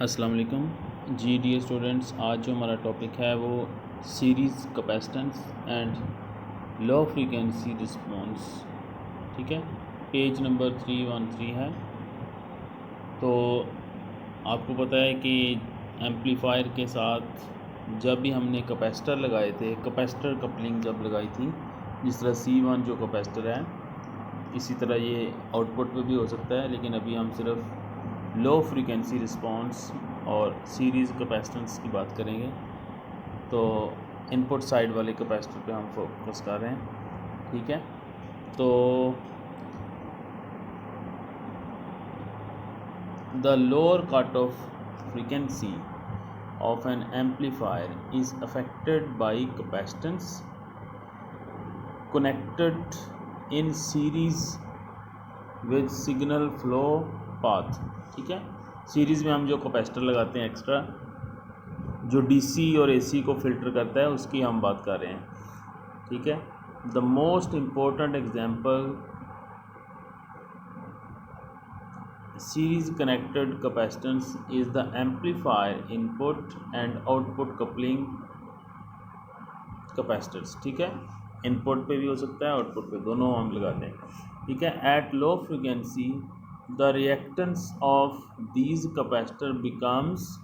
अस्सलाम वालेकुम जी dear students. आज जो हमारा टॉपिक है वो series capacitance and low frequency response, ठीक है। पेज नंबर 313 है। तो आपको पता है कि एम्पलीफायर के साथ जब भी हमने कैपेसिटर लगाए थे, कैपेसिटर कपलिंग जब लगाई थी, जिस तरह C1 जो कैपेसिटर है, इसी तरह ये आउटपुट पे भी हो सकता है, लेकिन अभी हम सिर्फ लो फ्रीक्वेंसी रिस्पॉन्स और सीरीज़ कैपेसिटेंस की बात करेंगे। तो इनपुट साइड वाले कैपेसिटर पे हम फोकस कर रहे हैं, ठीक है। तो the lower cut off frequency of an amplifier is affected by capacitance connected in series with signal flow path, ठीक है। सीरीज़ में हम जो कैपेसिटर लगाते हैं एक्स्ट्रा, जो डीसी और एसी को फिल्टर करता है, उसकी हम बात कर रहे हैं, ठीक है। The most important example series connected capacitance is the amplifier input and output coupling capacitors, ठीक है। इनपुट पे भी हो सकता है, आउटपुट पे, दोनों हम लगाते हैं, ठीक है। Eight low frequency the reactance of these capacitor becomes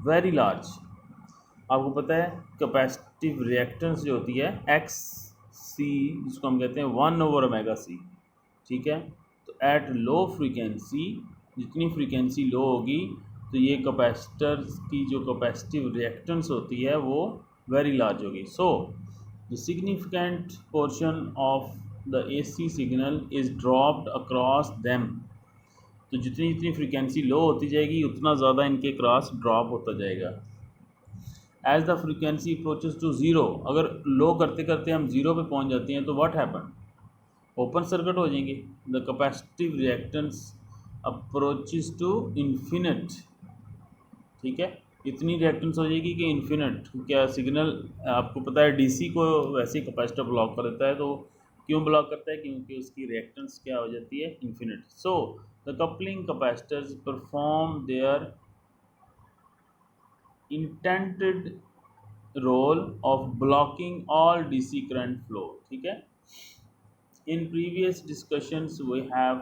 very large. आपको पता है कैपेसिटिव रिएक्टेंस जो होती है एक्स सी, जिसको हम कहते हैं 1/ωc, ठीक है। तो एट लो फ्रीक्वेंसी, जितनी फ्रीक्वेंसी लो होगी तो ये कैपेसिटर की जो कैपेसिटिव रिएक्टेंस होती है वो वेरी लार्ज होगी। So the significant portion of the AC signal is dropped across them. तो जितनी जितनी फ्रीक्वेंसी लो होती जाएगी उतना ज़्यादा इनके क्रॉस ड्रॉप होता जाएगा। As the frequency approaches to zero, अगर लो करते करते हम ज़ीरो पे पहुंच जाते हैं तो व्हाट हैपन, ओपन सर्किट हो जाएंगे। The capacitive reactance approaches to infinite, ठीक है। इतनी रिएक्टेंस हो जाएगी कि इन्फिनिट। क्या सिग्नल, आपको पता है डीसी को वैसे ही कैपेसिटर ब्लॉक कर देता है, तो क्यों ब्लॉक करता है, क्योंकि उसकी रिएक्टेंस क्या हो जाती है, infinite. So the coupling capacitors perform their intended role of blocking all DC current flow, ठीक है। In previous discussions, we have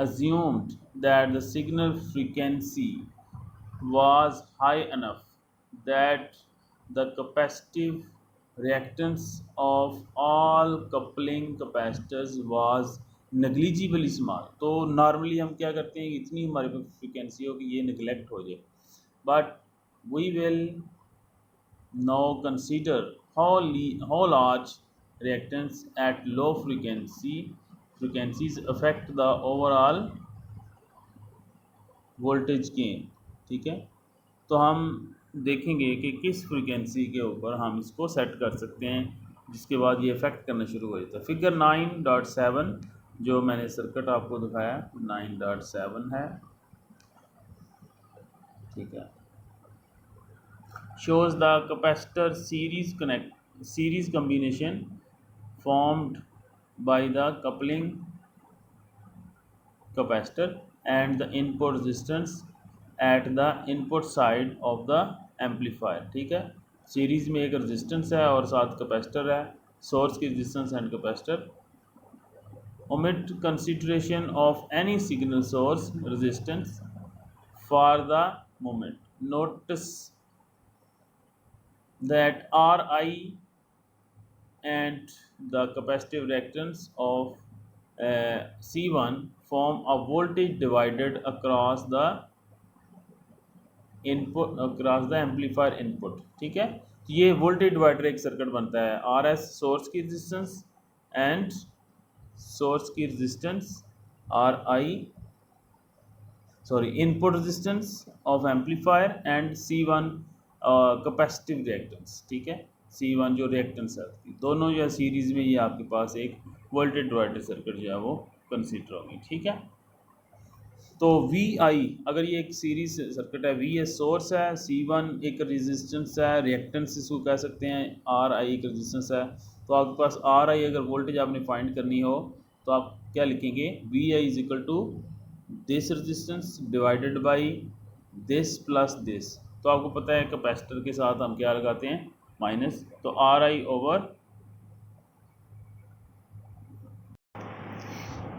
assumed that the signal frequency was high enough that the capacitive reactance of all coupling capacitors was negligible small। तो normally हम क्या करते हैं, इतनी हमारे पास frequency हो कि ये निगलेक्ट हो जाए, but we will now consider how large reactance at low frequencies affect the overall voltage gain, ठीक है। तो हम देखेंगे कि किस फ्रीक्वेंसी के ऊपर हम इसको सेट कर सकते हैं, जिसके बाद ये इफ़ेक्ट करना शुरू हो जाता है। फिगर 9.7 जो मैंने सर्किट आपको दिखाया 9.7 है, ठीक है। shows the capacitor series combination formed by the coupling capacitor and the input resistance at the input side of the amplifier, ठीक है। सीरीज़ में एक रेजिस्टेंस है और साथ कैपेसिटर है, सोर्स की resistance and capacitor. omit consideration of any signal source resistance for the moment. Notice that Ri and the capacitive reactance of C1 form a voltage divided across the amplifier input, ठीक है। तो ये voltage divider एक circuit बनता है। RS source की resistance and source की resistance, input resistance of amplifier and C1 capacitive reactance, ठीक है। C1 जो रिएक्टेंस है, दोनों जो है सीरीज़ में, ये आपके पास एक वोल्टेज डिवाइडर सर्किट जो है वो कंसीडर होगी, ठीक है। तो VI, अगर ये एक सीरीज सर्किट है, VS सोर्स है, C1 एक रेजिस्टेंस है, रिएक्टेंस इसको कह सकते हैं, RI एक रेजिस्टेंस है। तो आपके पास RI अगर वोल्टेज आपने फाइंड करनी हो तो आप क्या लिखेंगे, VI is equal to this resistance divided by this plus this. तो आपको पता है कैपेसिटर के साथ हम क्या लगाते हैं, माइनस। तो आर आई ओवर,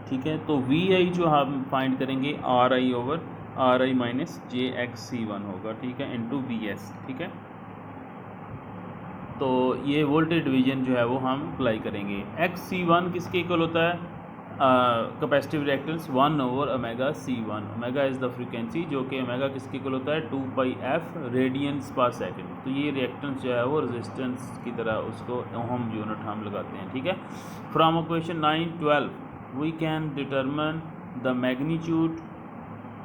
ठीक है, तो वी आई जो हम फाइंड करेंगे R I over R I minus J X C one होगा, ठीक है, इंटू वी एस, ठीक है। तो ये वोल्टेज डिवीजन जो है वो हम अप्लाई करेंगे। एक्स सी वन किसके इक्वल होता है, capacitive reactance 1 over omega C one. Omega is the frequency, जो कि ओमेगा किसके इक्वल होता है 2 pi F radians per second. तो ये रिएक्टेंस जो है वो रेजिस्टेंस की तरह उसको ओम यूनिट हम लगाते हैं, ठीक है। From question 9-12 we can determine the magnitude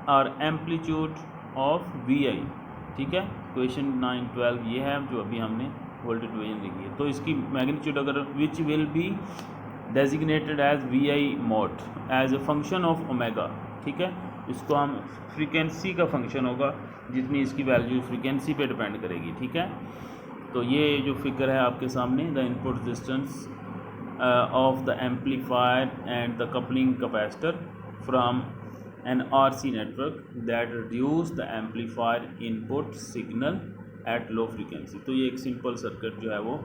और एम्पलीट्यूड ऑफ वी आई, ठीक है। क्वेश्चन 9-12 ये है जो अभी हमने वोल्टेज डिवीजन लिखी है। तो इसकी मैग्नीट्यूड अगर which will be designated as V I mod as a function of omega, ठीक है। इसको हम फ्रीक्वेंसी का फंक्शन होगा, जितनी इसकी वैल्यू फ्रीक्वेंसी पे डिपेंड करेगी, ठीक है। तो ये जो फिगर है आपके सामने, the input resistance of the amplifier and the coupling capacitor from an RC network that reduce the amplifier input signal at low frequency. तो ये एक सिंपल सर्किट जो है वो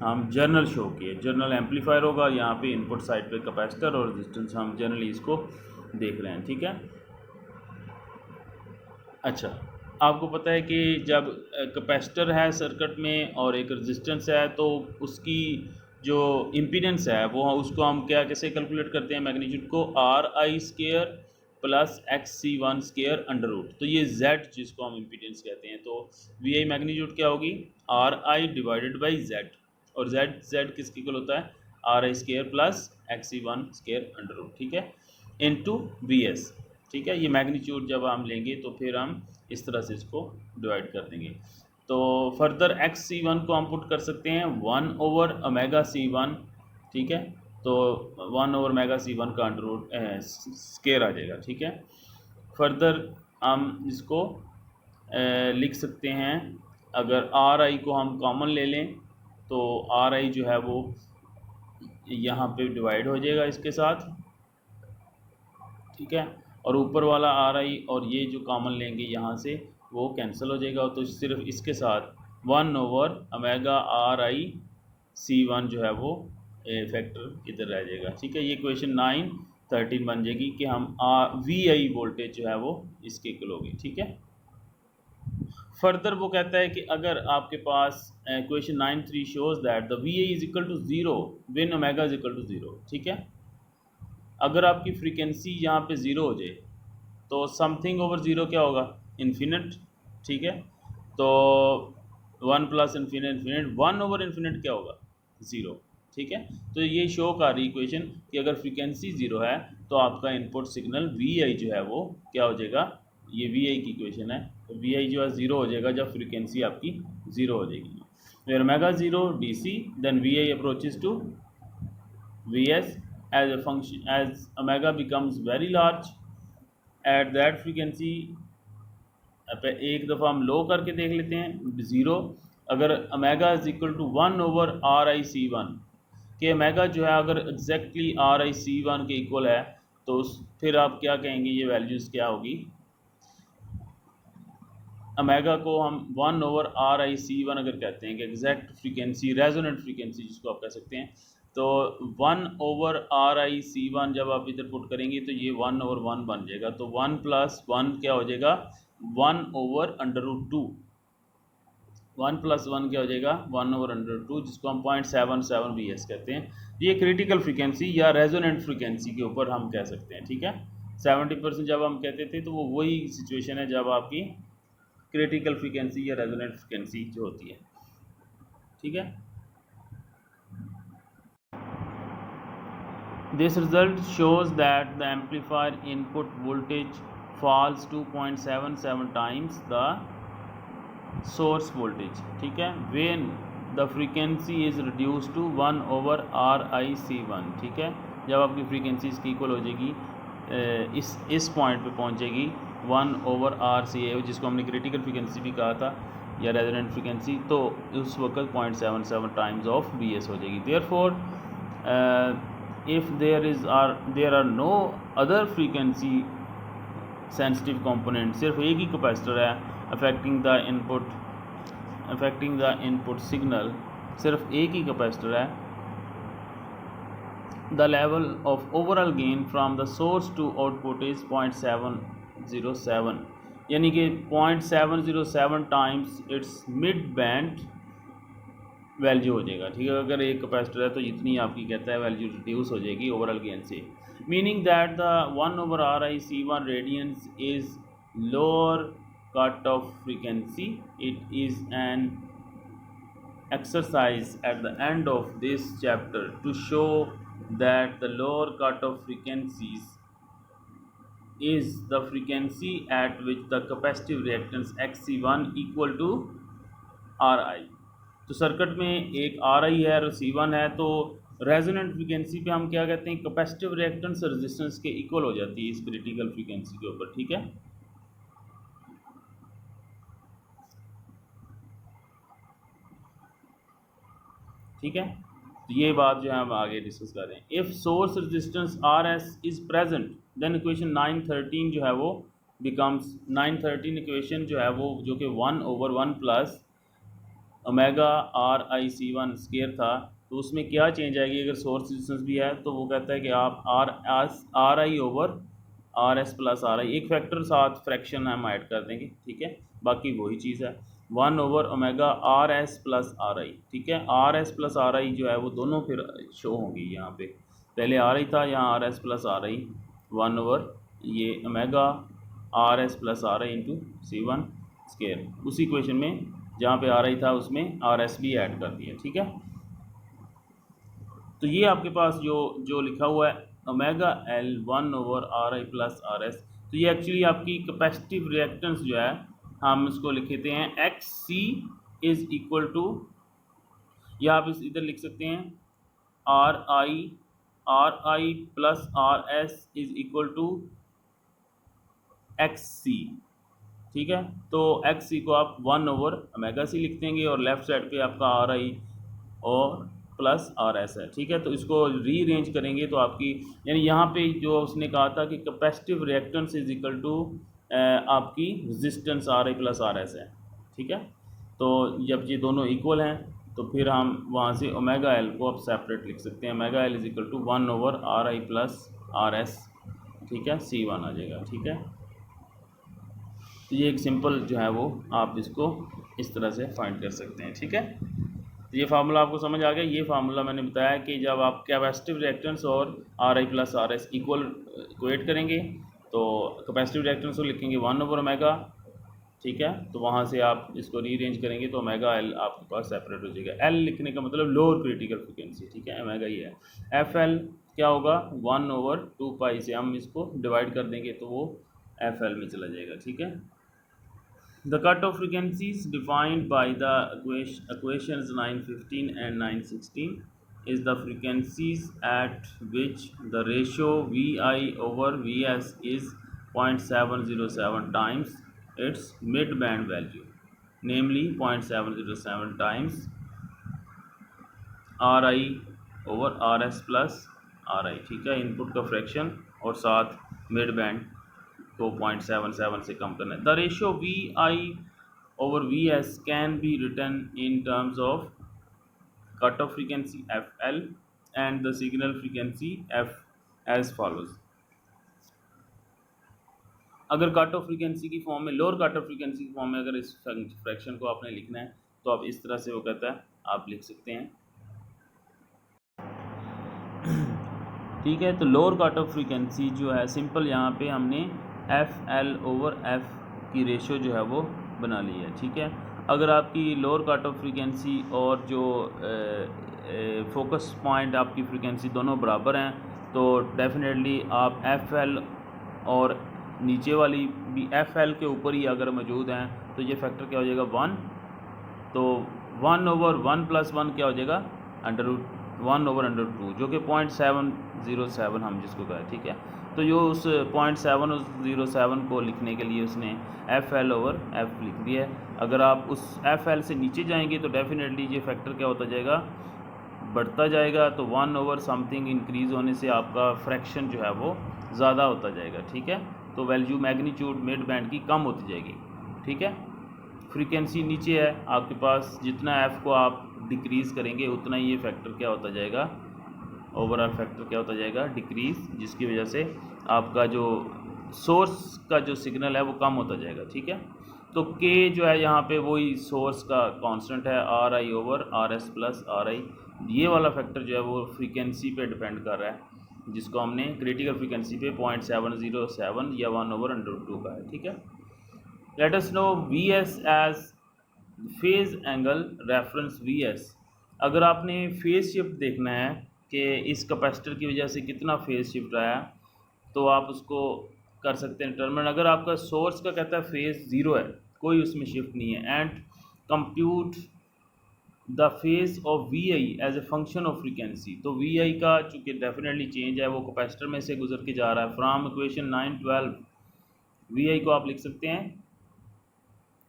हम जर्नल शो किए, जर्नल एम्पलीफायर होगा, यहाँ पे इनपुट साइड पे कैपेसिटर और रेजिस्टेंस, हम जनरली इसको देख रहे हैं, ठीक है। अच्छा, आपको पता है कि जब कैपेसिटर है सर्किट में और एक रेजिस्टेंस है, तो उसकी जो इम्पीडेंस है वो उसको हम क्या कैसे कैलकुलेट करते हैं, मैग्नीट्यूड को R I square plus X C one square under root. तो ये जेड जिसको हम इम्पीडेंस कहते हैं, तो वी आई मैग्नीट्यूड क्या होगी, R I divided by Z, और जेड जेड किसके इक्वल होता है, R I square plus X C one square under root, ठीक है, इनटू वी एस, ठीक है। ये मैग्नीट्यूड जब हम लेंगे तो फिर हम इस तरह से इसको डिवाइड कर देंगे। तो फर्दर एक्स सी वन को हम पुट कर सकते हैं 1 ओवर ओमेगा सी वन, ठीक है। तो 1 ओवर ओमेगा सी वन का अंडर रूट स्केयर आ जाएगा, ठीक है। फर्दर हम इसको लिख सकते हैं, अगर आर आई को हम कॉमन ले लें तो आर आई जो है वो यहाँ पे डिवाइड हो जाएगा इसके साथ, ठीक है। और ऊपर वाला आर आई और ये जो कॉमन लेंगे यहाँ से वो कैंसिल हो जाएगा, तो सिर्फ इसके साथ 1 over omega R I C one जो है वो फैक्टर इधर रह जाएगा, ठीक है। ये क्वेश्चन 9-13 बन जाएगी कि हम वी आई वोल्टेज जो है वो इसके इक्वल होगी, ठीक है। फर्दर वो कहता है कि अगर आपके पास question 9-3 shows that the V I is equal to 0 when omega is equal to 0, ठीक है। अगर आपकी फ्रीक्वेंसी यहाँ पे 0 हो जाए तो समथिंग ओवर 0 क्या होगा, इन्फिनिट, ठीक है। तो 1 plus infinite infinite 1 over infinite क्या होगा, 0, ठीक है। तो ये शो कर रही इक्वेशन कि अगर फ्रीक्वेंसी 0 है तो आपका इनपुट सिग्नल वी आई जो है वो क्या हो जाएगा, ये वी आई की इक्वेशन है। तो वी आई जो है 0 हो जाएगा जब फ्रीक्वेंसी आपकी 0 हो जाएगी। Where omega 0 DC then V I approaches to V S as a function as omega becomes very large at that frequency। एक दफ़ा हम लो करके देख लेते हैं 0, अगर omega is equal to 1 over R I C one, के ओमेगा जो है अगर exactly R I C one के इक्वल है तो फिर आप क्या कहेंगे, ये वैल्यूज़ क्या होगी, ओमेगा को हम 1 over R I C one अगर कहते हैं कि एग्जैक्ट फ्रीक्वेंसी, रेजोनेंट फ्रीक्वेंसी जिसको आप कह सकते हैं, तो 1 over R I C one जब आप इधर पुट करेंगे तो ये 1 ओवर 1 बन जाएगा। तो 1 प्लस 1 क्या हो जाएगा, 1 ओवर अंडर रूट 2, 1 प्लस 1 क्या हो जाएगा, 1 ओवर अंडर 2, जिसको हम 0.77 वी एस कहते हैं। ये क्रिटिकल फ्रीक्वेंसी या रेजोनेंट फ्रीक्वेंसी के ऊपर हम कह सकते हैं, ठीक है। 70% जब हम कहते थे तो वो वही सिचुएशन है जब आपकी क्रिटिकल फ्रीक्वेंसी या रेजोनेंट फ्रीक्वेंसी जो होती है, ठीक है। This result shows that the amplifier input voltage falls 2.77 times the source voltage, ठीक है, when the frequency is reduced to 1 over RIC1, ठीक है। जब आपकी फ्रीक्वेंसी इसकी इक्वल हो जाएगी इस पॉइंट पे पहुंचेगी 1 ओवर RCA, जिसको हमने क्रिटिकल फ्रीक्वेंसी भी कहा था या रेजोनेंट फ्रीक्वेंसी, तो उस वक्त 0.77 टाइम्स ऑफ BS हो जाएगी। Therefore if there are no other frequency sensitive component, सिर्फ एक ही कैपेसिटर है अफेक्टिंग द इनपुट सिग्नल, सिर्फ एक ही कैपेसिटर है। The level of overall gain from the source to output is 0.707, यानी कि 0.707 times its mid band value हो जाएगा। ठीक है, अगर एक कैपेसिटर है तो जितनी आपकी कहता है वैल्यू रिड्यूस हो जाएगी ओवरऑल गेन से। Meaning that the 1/RI C1 radiance is lower cut off frequency. It is an exercise at the end of this chapter to show that the lower cut of frequencies is the frequency at which the capacitive reactance XC1 equal to RI। तो circuit में एक RI है और C1 है, तो resonant frequency पे हम क्या कहते हैं, कैपेसिटिव रिएक्टेंस रेजिस्टेंस के इक्वल हो जाती है इस क्रिटिकल फ्रीक्वेंसी के ऊपर। ठीक है, ठीक है, तो ये बात जो है हम आगे डिस्कस कर रहे हैं। If source resistance RS is present then equation 913 जो है वो बिकम्स 913 इक्वेशन जो है वो, जो कि 1/1 plus omega RI C1 square था, तो उसमें क्या चेंज आएगी अगर सोर्स रेजिस्टेंस भी है, तो वो कहता है कि आप RI/RS प्लस RI एक फैक्टर साथ फ्रैक्शन हम ऐड कर देंगे। ठीक है, बाकी वही चीज़ है 1/ओमेगा RS प्लस RI। ठीक है, RS प्लस RI जो है वो दोनों फिर शो होंगी यहाँ पे, पहले RI था, यहाँ RS प्लस RI 1/ ये omega RS plus RI into C1 square. उसी इक्वेशन में जहाँ पे RI था उसमें RS भी ऐड कर दिया। ठीक है, तो ये आपके पास जो लिखा हुआ है omega L 1/RI plus RS, तो ये एक्चुअली आपकी कैपेसिटिव रिएक्टेंस जो है हम इसको लिखते हैं XC इज़ इक्वल टू, या आप इस इधर लिख सकते हैं RI plus RS is equal to XC। ठीक है, तो XC को आप 1/ओमेगा C लिख देंगे और लेफ्ट साइड पे आपका RI और प्लस RS है। ठीक है, तो इसको रीअरेंज करेंगे तो आपकी, यानी यहाँ पे जो उसने कहा था कि capacitive reactance is equal to आपकी रेजिस्टेंस RI प्लस RS है। ठीक है, तो जब ये दोनों इक्वल हैं तो फिर हम वहाँ से ओमेगा L को अब सेपरेट लिख सकते हैं। Omega L is equal to 1/RI plus RS। ठीक है, C1 आ जाएगा। ठीक है, तो ये एक सिंपल जो है वो आप इसको इस तरह से फाइंड कर सकते हैं। ठीक है, तो ये फार्मूला आपको समझ आ गया। ये फार्मूला मैंने बताया कि जब आप कैपेसिटिव रिएक्टेंस और RI प्लस RS इक्वेट करेंगे तो कैपेसिटिव रिएक्टेंस को लिखेंगे 1/ओमेगा। ठीक है, तो वहाँ से आप इसको रीअरेंज करेंगे तो ओमेगा L आपके पास सेपरेट हो जाएगा। L लिखने का मतलब लोअर क्रिटिकल फ्रिक्वेंसी। ठीक है, ओमेगा ये है। FL क्या होगा 1/2π से हम इसको डिवाइड कर देंगे तो वो FL में चला जाएगा। ठीक है, the cutoff frequencies defined by the equations 915 and 916 is the frequencies at which the ratio VI/VS is 0.707 times its mid-band value, namely 0.707 times RI/RS plus RI। ठीक है, इनपुट का फ्रैक्शन और साथ मिड बैंड को 0.77 से कम करना है। The ratio VI/VS can be written in terms of cut off frequency FL and the signal frequency F as follows. अगर कट ऑफ फ्रीक्वेंसी की फॉर्म में, लोअर कट ऑफ फ्रीक्वेंसी की फॉर्म में अगर इस फ्रैक्शन को आपने लिखना है तो आप इस तरह से वो कहता है आप लिख सकते हैं। ठीक है, तो लोअर कट ऑफ फ्रीक्वेंसी जो है सिंपल यहाँ पे हमने FL/F की रेशियो जो है वो बना ली है। ठीक है, अगर आपकी लोअर कट ऑफ फ्रीक्वेंसी और जो फोकस पॉइंट आपकी फ्रीक्वेंसी दोनों बराबर हैं तो डेफिनेटली आप FL और नीचे वाली भी FL के ऊपर ही अगर मौजूद हैं तो ये फैक्टर क्या हो जाएगा 1, तो 1/1 + 1 क्या हो जाएगा √1/√2 जो कि 0.707 हम जिसको कहें। ठीक है, तो जो उस 0.707 को लिखने के लिए उसने FL/F लिख दिया है। अगर आप उस FL से नीचे जाएंगे तो डेफिनेटली ये फैक्टर क्या होता जाएगा, बढ़ता जाएगा, तो 1/समथिंग इंक्रीज़ होने से आपका फ्रैक्शन जो है वो ज़्यादा होता जाएगा। ठीक है, तो वैल्यू मैग्नीट्यूड मिड बैंड की कम होती जाएगी, ठीक है। फ्रीक्वेंसी नीचे है आपके पास, जितना एफ़ को आप डिक्रीज़ करेंगे उतना ही ये फैक्टर क्या होता जाएगा, ओवरऑल फैक्टर क्या होता जाएगा, डिक्रीज़, जिसकी वजह से आपका जो सोर्स का जो सिग्नल है वो कम होता जाएगा, ठीक है। तो के जो है यहाँ पे वही सोर्स का कांस्टेंट है, R I over R S plus are आई। ये वाला फैक्टर जो है वो फ्रीक्वेंसी पे डिपेंड कर रहा है, जिसको हमने क्रिटिकल फ्रीक्वेंसी पे 0.707 या 1/√2 का है, ठीक है। Let us now V S as phase angle reference V S. अगर आपने फेज़ शिफ्ट देखना है कि इस कैपेसिटर की वजह से कितना फेज़ शिफ्ट आया, तो आप उसको कर सकते हैं डिटरमिन। अगर आपका सोर्स का कहता है फेज़ ज़ीरो है, कोई उसमें शिफ्ट नहीं है, and compute the phase of V I as a function of frequency. तो वी आई का चूँकि डेफिनेटली चेंज है, वो कैपेसिटर में से गुजर के जा रहा है। फ्राम इक्वेशन 9-12 वी आई को आप लिख सकते हैं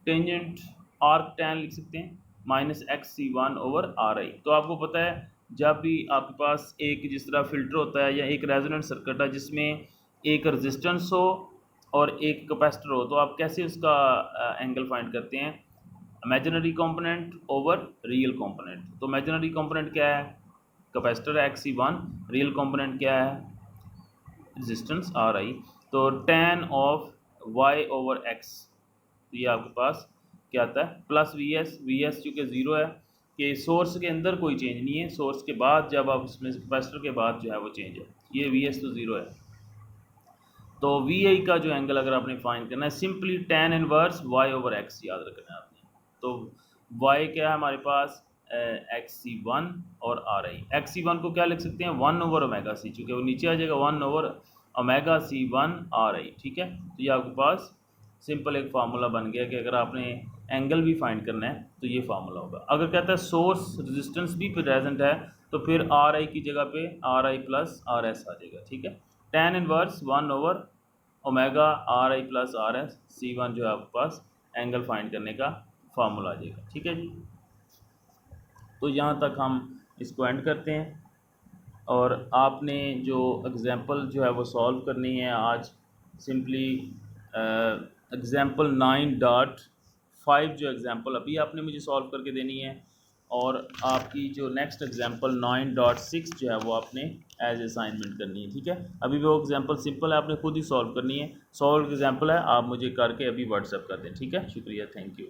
टेंजेंट आर्क टैन लिख सकते हैं minus X C one over R I. तो आपको पता है जब भी आपके पास एक जिस तरह फ़िल्टर होता है या एक रेजोनेंट सर्किट है जिसमें एक रेजिस्टेंस हो और एक कैपेसिटर हो, तो आप कैसे उसका एंगल फाइंड करते हैं, imaginary component over real component. तो इमेजिनरी कंपोनेंट क्या है, capacitor X C one, real component क्या है, रेजिस्टेंस आर आई। तो tan of Y over X, तो ये आपके पास क्या आता है प्लस वी एस चूँकि ज़ीरो है कि सोर्स के अंदर कोई चेंज नहीं है, सोर्स के बाद जब आप उसमें कैपेसिटर के बाद जो है वो चेंज है, ये वी एस तो ज़ीरो है। तो वी आई का जो एंगल अगर आपने फाइंड करना है, simply tan inverse Y over X याद रखना है आपने। तो वाई क्या है हमारे पास, एक्स सी वन और R I. X C one को क्या लिख सकते हैं, 1/ओमेगा सी, चूँकि वो नीचे आ जाएगा 1/ओमेगा सी वन आर आई, ठीक है। तो ये आपके पास सिंपल एक फार्मूला बन गया कि अगर आपने एंगल भी फाइंड करना है तो ये फार्मूला होगा। अगर कहता है सोर्स रेजिस्टेंस भी प्रेजेंट है तो फिर आर आई की जगह पे R I plus R S आ जाएगा, ठीक है। टैन इनवर्स 1/ओमेगा R I plus R S C one जो है आपके पास एंगल फाइंड करने का फार्मूला आ जाएगा, ठीक है जी। तो यहाँ तक हम इसको एंड करते हैं, और आपने जो एग्ज़ाम्पल जो है वो सॉल्व करनी है आज, सिंपली एग्ज़ाम्पल 9.5 जो एग्ज़ाम्पल अभी आपने मुझे सॉल्व करके देनी है, और आपकी जो नेक्स्ट एग्ज़ाम्पल 9.6 जो है वो आपने एज असाइनमेंट करनी है, ठीक है। अभी वो एग्ज़ाम्पल सिंपल है, आपने खुद ही सॉल्व करनी है, सॉल्व एग्ज़ाम्पल है, आप मुझे करके अभी व्हाट्सएप कर दें, ठीक है। शुक्रिया, थैंक यू।